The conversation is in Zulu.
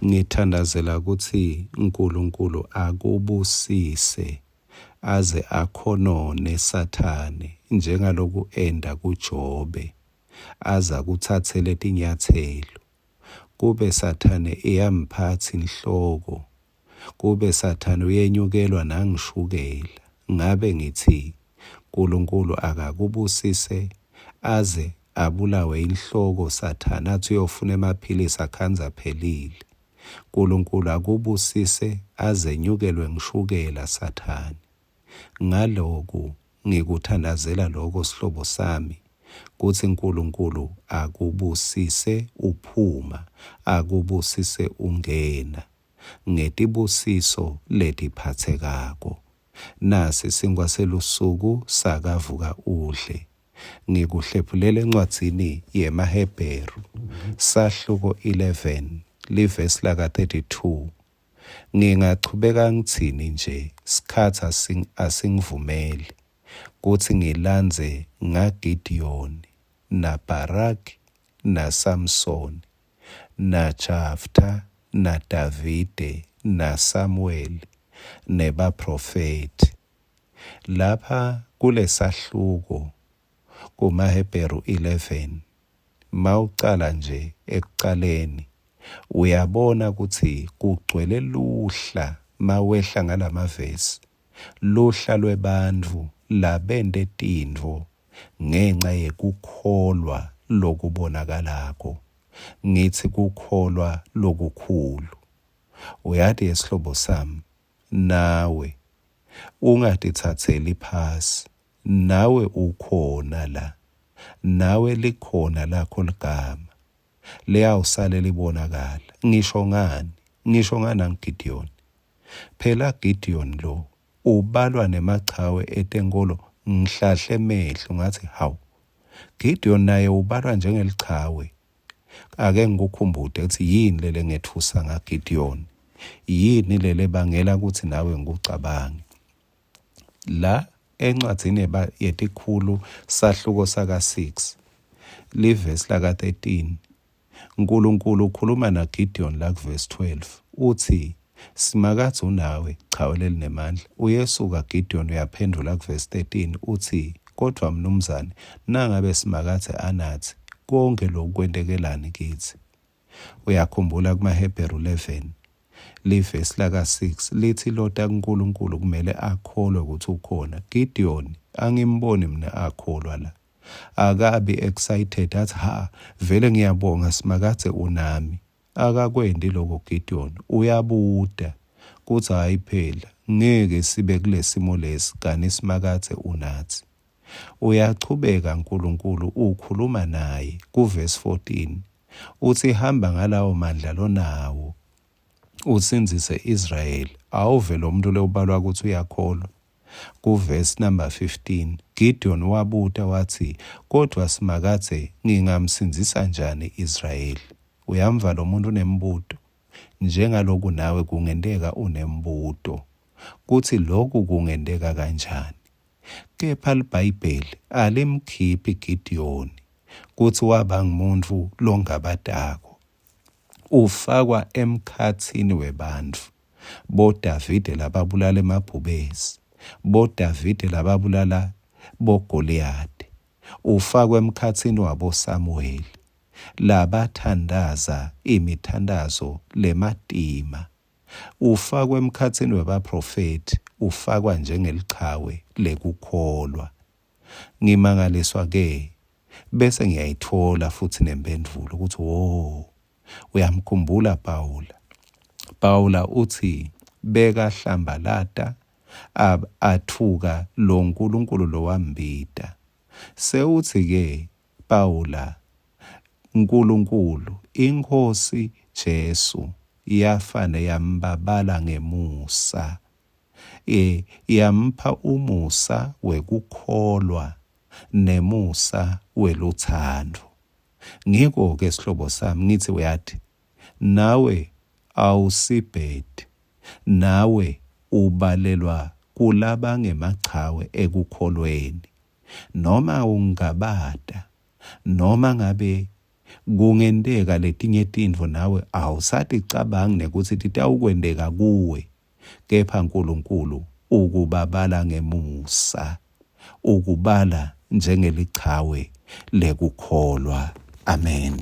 Ngithandazela ukuthi uNkulunkulu akubusise aze akhonone Sathane njengaloku enda kuJobe aza kuthathele tinyathelo. Kube Sathane eyamphathi inhloko, kube Sathane uyenyukelwa nangishukela. Ngabe ngithi uNkulunkulu akakubusise aze abulawe inhloko Sathane athi uyofuna emaphilisi akhanza phelile. uNkulunkulu akubusise aze nyukelwe ngishukela Sathane. Ngaloku ngikuthandazela lokho sihlobo sami, kuthi uNkulunkulu akubusise uphuma, akubusise ungena ngetibusiso letiphathekako. Nasi singwaselusuku sakavuka udle. Ngikuhlephulele encwadzini yemaHebheru sahluko 11 livesi laka 32. Ngingachubeka ngithini nje sikhathi asingivumeli kuthi ngilanze ngaGidiyoni naBaraki naSamsoni naJeftha naDavide naSamuel nebaprofeti. Lapha kulesahluko kumaHebheru 11 mawucala nje ekuqaleni uyabona ukuthi kugcwele luhla mawehla ngalamavesi, luhla lwebantfu labente tintfo ngenxa yekukholwa lokubonakalako. Ngithi kukholwa lokukhulu. Uyathi esihlobo sami, nawe ungatithatheli phasi, nawe ukhona la, nawe likhona lakho ligama liyawusale libonakala. Ngisho ngani ngaGidiyoni. Phela Gidiyoni lo ubalwa nemachawe etenkolo ngihlahle emehlo ngathi hawu, Gidiyoni naye ubalwa njengelichawe. Ake ngikukhumbude ukuthi yini lele ngethusa ngaGidiyoni, yini lele bangela ukuthi nawe ngikucabange. La encwadzini yetikhulu sahluko saka 6 livesi laka 13 uNkulunkulu ukhuluma naGidiyoni la kuvesi 12 uthi, simakathi unawe chawe lelinamandla. Uyesuka Gidiyoni uyaphendula kuvesi 13 uthi, kodwa mnumzane nangabe simakathi anathi konke lokhu kwentekelani kithi. Uyakhumbula kumaHebheru 11 livesi laka 6 lithi lota kuNkulunkulu kumele akholwe ukuthi ukhona. Gidiyoni angimboni mina akholwa la, akabi excited athi vele ngiyabonga simakathe unami. Akakwendi lokho Gidiyoni, uyabuda kuthi hayi phela ngeke sibe kulesimo lesi kani simakathe unathi. Uyachubeka uNkulunkulu ukhuluma naye kuvesi 14 uthi hamba ngalawo mandla lonawo usinzise Israyeli. Awuvele umuntu lewubalwa ukuthi uyakholwa. Kuvesi number 15 Gidiyoni wabuta wathi, kodwa simakathe ngingamsinzisa njani Israyeli? Uyamva lo muntu unembuto, njengaloku nawe kungenteka unembuto kuthi lokhu kungenteka kanjani. Kepha iBhayibheli alimkhiphi Gidiyoni kuthi waba ngumuntu longabatako, ufakwa emkhathini webantfu. BoDavide lababulala emabhubesi, BoDavide lababulala boGoliyadi, ufakwa emkhathini waboSamuweli labathandaza imithandazo lematima, ufakwa emkhathini webaprofeti, ufakwa njengelichawe lekukholwa. Ngimangaliswa ke bese ngiyayithola futhi nempendulo ukuthi uyamkhumbula Pawula uthi bekahlambalata athuka lo nkulunkulu lo wambita. Sewuthi ke Pawula, uNkulunkulu iNkosi Jesu yafane yambabala ngemusa, yampha umusa wekukholwa nemusa weluthando. Ngiko ke sihlobo sami ngithi uyathi nawe awusibhedi, nawe ubalelwa kulaba ngemachawe ekukholweni. Noma ungabada, noma ngabe kungenteka letinye tintfo nawe awusati cabanga nekuthi titawukwendeka kuwe, kepha uNkulunkulu ukubabala ngemusa, ukubala njengelichawe lekukholwa. Amen.